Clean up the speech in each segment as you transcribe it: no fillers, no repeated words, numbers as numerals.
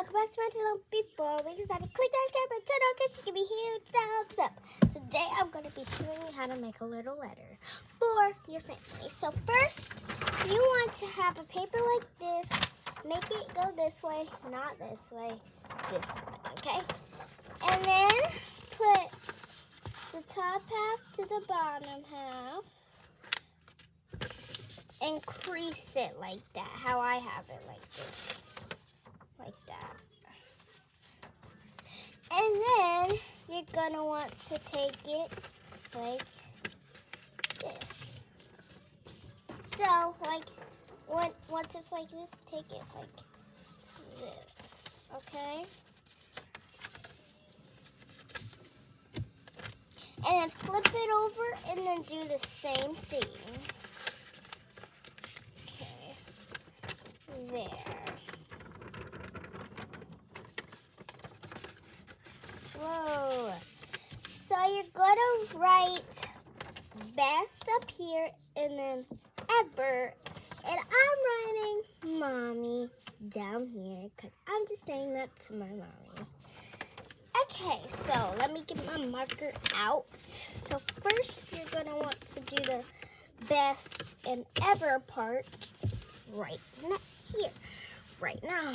welcome back to my channel. Before we get started, click that subscribe and turn on notifications. Give me a huge thumbs up. Today I'm going to be showing you how to make a little letter for your family. So first, you want to have a paper like this. Make it go this way, not this way, this way, okay? And then put the top half to the bottom half. And crease it like that, how I have it, like this. Like that. And then you're gonna want to take it like this. So, like, once it's like this, take it like this, okay? And then flip it over and then do the same thing. Okay, there. Whoa. So you're gonna write best up here and then ever. And I'm writing mommy down here because I'm just saying that to my mommy. Okay, so let me get my marker out. So first you're gonna want to do the best and ever part right here, right now.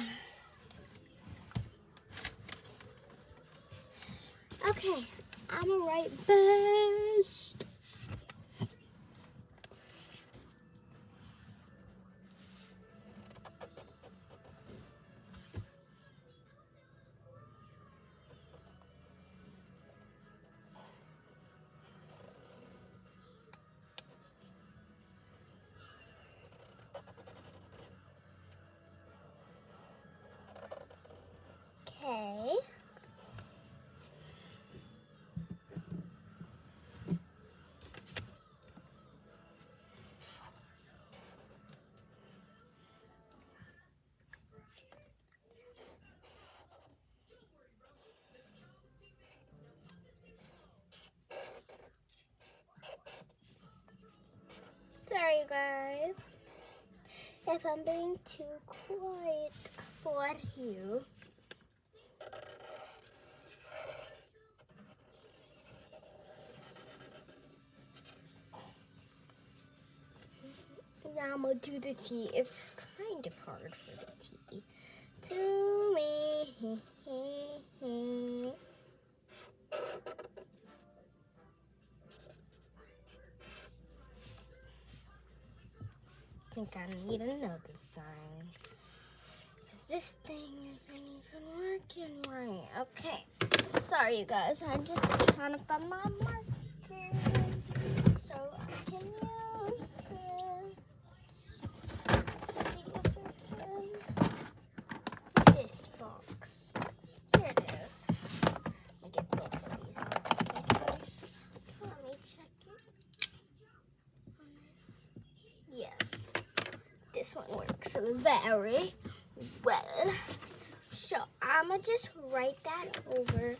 Okay, I'm gonna write best. Okay. Sorry guys, if I'm being too quiet for you. Now I'm gonna do the T. It's kind of hard for the T. To me. I think I need another thing. Because this thing isn't even working right. Okay. Sorry, you guys. I'm just trying to find my marker so I can use it. Let's see if it's in this box. Here it is. Let me get both of these out just in case. Let me check it. Yes. This one works very well. So I'm gonna just write that over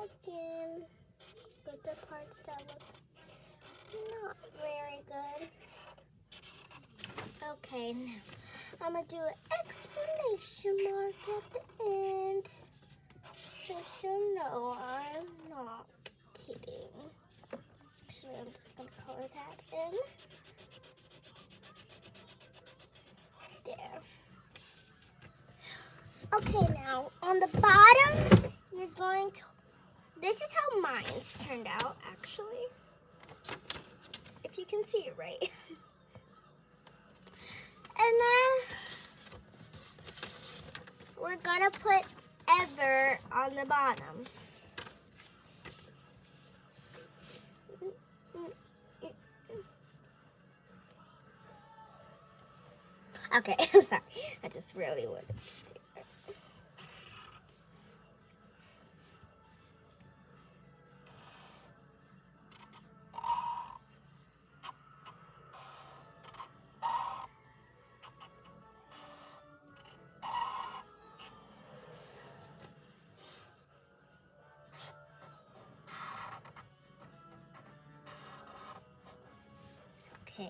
again with the parts that look not very good. Okay, now I'm gonna do an exclamation mark at the end so she'll know I'm not kidding. Actually, I'm just gonna color that in. There. Okay, now on the bottom, you're going to, this is how mine's turned out, actually. If you can see it right. And then we're gonna put ever on the bottom. Okay, I'm sorry. I just really wanted to do it. Okay.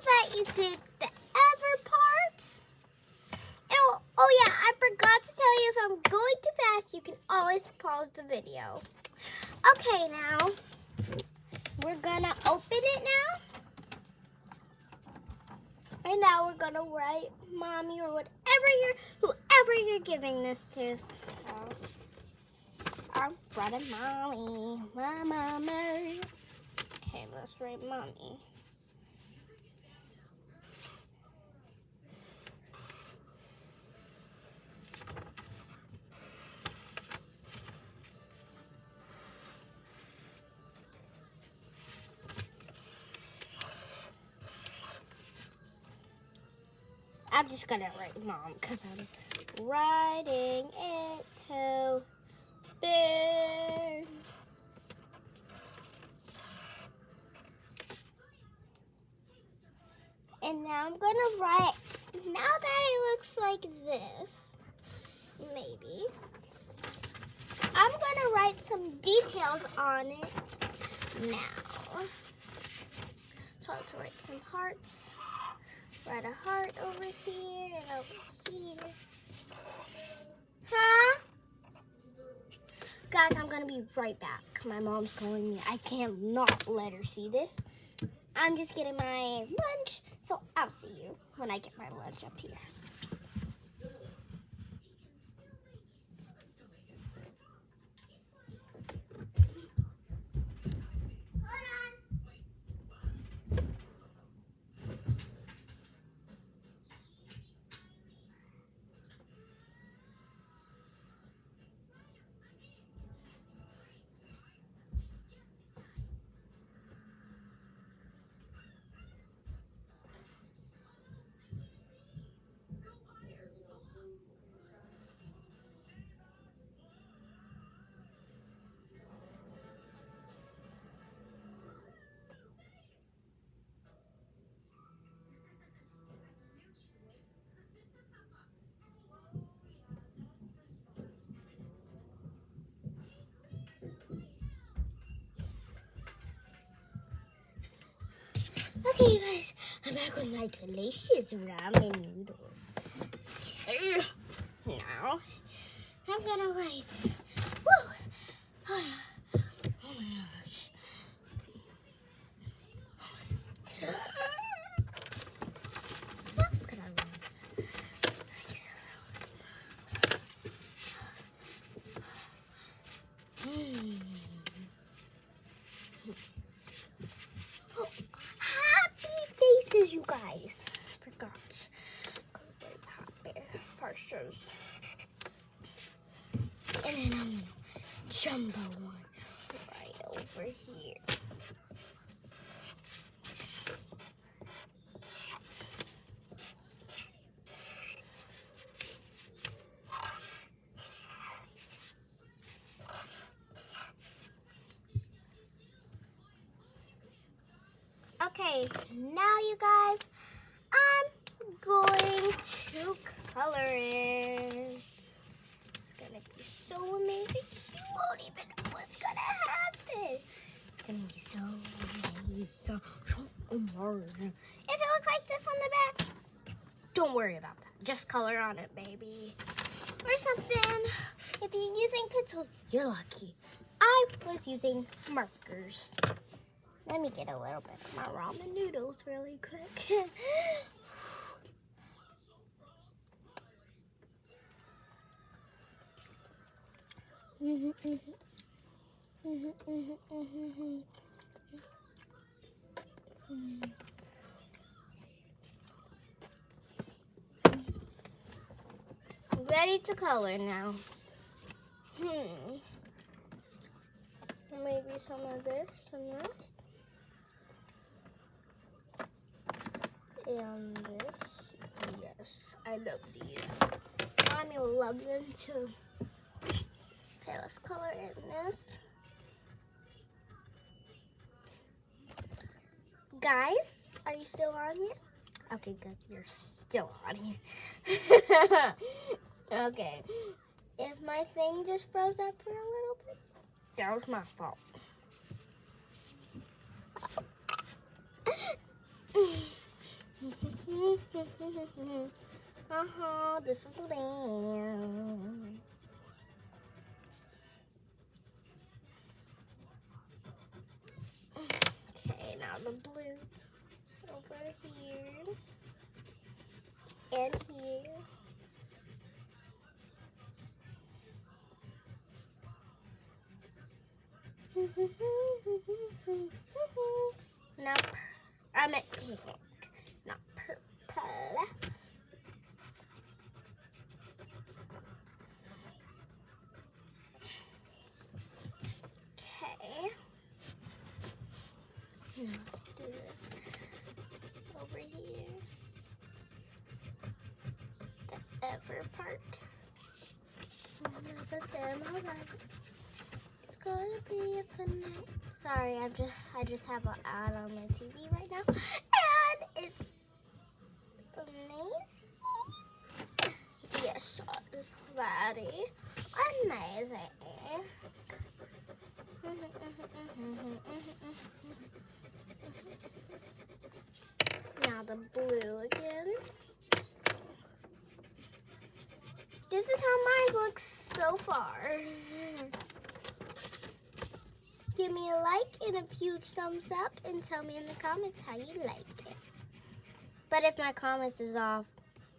that you did the ever parts. Oh yeah, I forgot to tell you, if I'm going too fast, you can always pause the video. Okay, now we're gonna open it now. And now we're gonna write Mommy or whoever you're giving this to. So I'm writing Mommy, my mama. Okay, let's write Mommy. I'm just gonna write Mom because I'm writing it to there. And now I'm gonna write, now that it looks like this, maybe, I'm gonna write some details on it now. So let's write some hearts. Write a heart over here and over here. Huh? Guys, I'm gonna be right back. My mom's calling me. I can't not let her see this. I'm just getting my lunch, so I'll see you when I get my lunch up here. Okay, you guys, I'm back with my delicious ramen noodles. Okay, now I'm gonna write. Woo! Oh my gosh. What else could I write? You guys, I forgot. Happy partials. And then I'm gonna jumbo one right over here. Okay, now you guys, I'm going to color it. It's gonna be so amazing. You won't even know what's gonna happen. It's gonna be so amazing. So amazing. If it looks like this on the back, don't worry about that. Just color on it, baby. Or something. If you're using pencil, you're lucky. I was using markers. Let me get a little bit of my ramen noodles really quick. Ready to color now. Maybe some of this and this. And this. Yes, I love these. Mommy will love them too. Okay, let's color in this. Guys, are you still on here? Okay, good. You're still on here. Okay. If my thing just froze up for a little bit, that was my fault. This is Lamb. Okay, now the blue over here and here. Now, I meant pink, not purple. Okay. Now let's do this over here. The ever part. But I'm alright. It's gonna be a fun night. Sorry, I just have an ad on my TV right now, and it's amazing. Yes, it's very amazing. Now the blue again. This is how mine looks so far. Give me a like and a huge thumbs up and tell me in the comments how you liked it. But if my comments is off,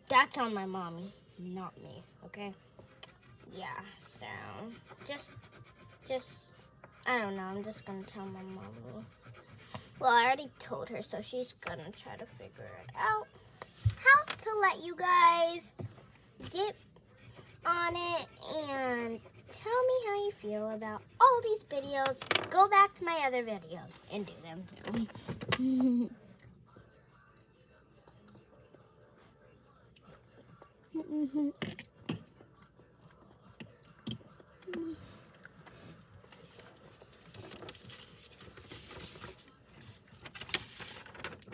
that's on my mommy, not me, okay? Yeah, so just, I don't know, I'm just gonna tell my mommy. Well, I already told her, so she's gonna try to figure it out. How to let you guys get on it and tell me how you feel about all these videos. Go back to my other videos and do them too.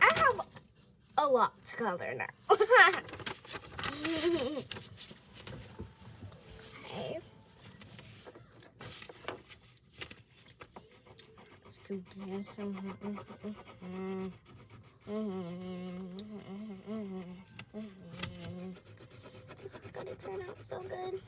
I have a lot to color now. Okay. Let's do this. This is gonna turn out so good.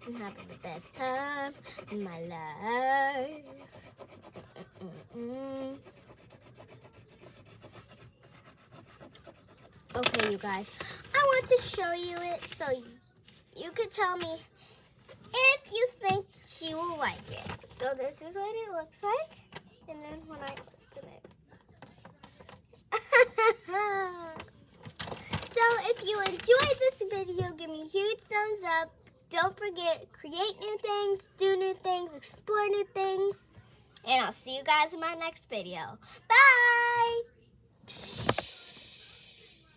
I'm having the best time in my life. Okay, you guys, I want to show you it so you could tell me if you think she will like it. So this is what it looks like, and then when I open it. So if you enjoyed this video, give me a huge thumbs up. Don't forget, create new things, do new things, explore new things. And I'll see you guys in my next video. Bye!